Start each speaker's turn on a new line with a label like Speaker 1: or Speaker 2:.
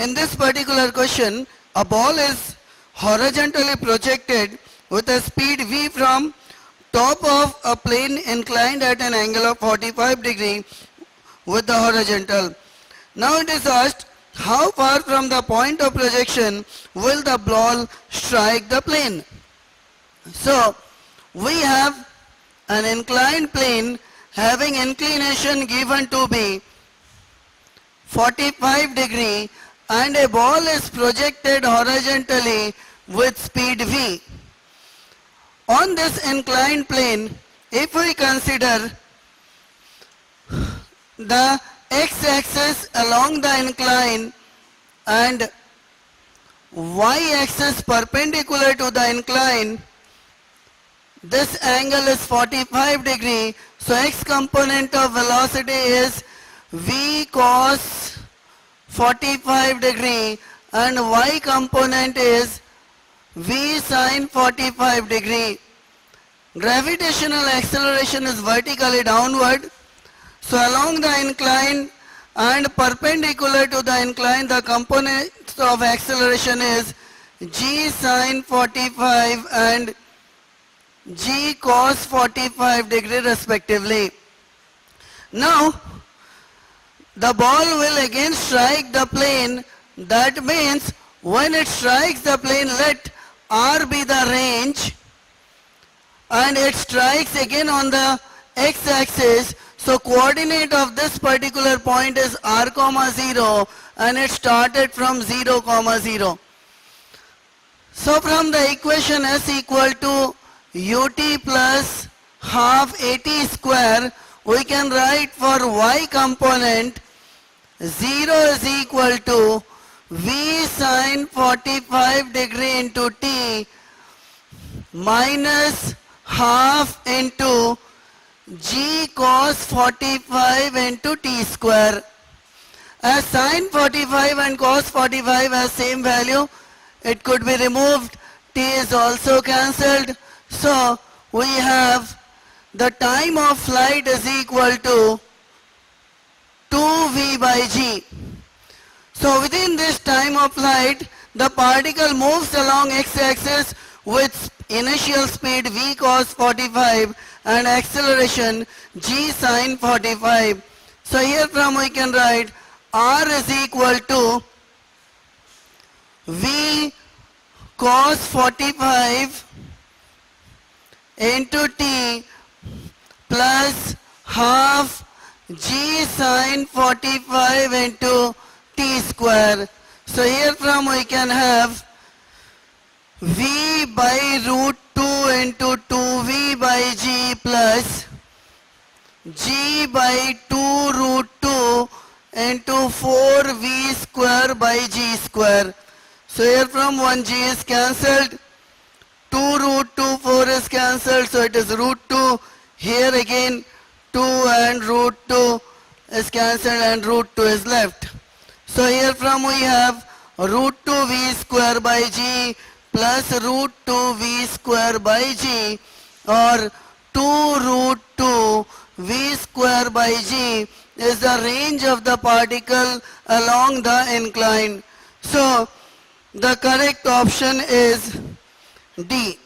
Speaker 1: In this particular question, a ball is horizontally projected with a speed v from top of a plane inclined at an angle of 45 degree with the horizontal. Now it is asked how far from the point of projection will the ball strike the plane. So we have an inclined plane having inclination given to be 45 degree and a ball is projected horizontally with speed v. On this inclined plane, if we consider the x-axis along the incline and y-axis perpendicular to the incline, this angle is 45 degree. So x component of velocity is v cos 45 degree and y component is v sin 45 degree. Gravitational acceleration is vertically downward. So along the incline and perpendicular to the incline, the components of acceleration is g sin 45 and g cos 45 degree respectively. Now the ball will again strike the plane. That means when it strikes the plane, let r be the range and it strikes again on the x-axis. So coordinate of this particular point is r comma 0 and it started from 0 comma 0. So from the equation s equal to ut plus half at square, we can write for y component 0 is equal to v sin 45 degree into t minus half into g cos 45 into t square. As sin 45 and cos 45 has same value, it could be removed. T is also cancelled. So we have the time of flight is equal to 2v by g. So within this time of flight, the particle moves along x-axis with initial speed v cos 45 and acceleration g sin 45. So here from we can write r is equal to v cos 45 into t plus half g sin 45 into t square. So here from we can have v by root 2 into 2v by g plus g by 2 root 2 into 4v square by g square. So here from 1 g is cancelled, 2 root 2 4 is cancelled, so it is root 2. Here again 2 and root 2 is cancelled and root 2 is left. So here from we have root 2 v square by g plus root 2 v square by g or 2 root 2 v square by g is the range of the particle along the incline. So the correct option is D.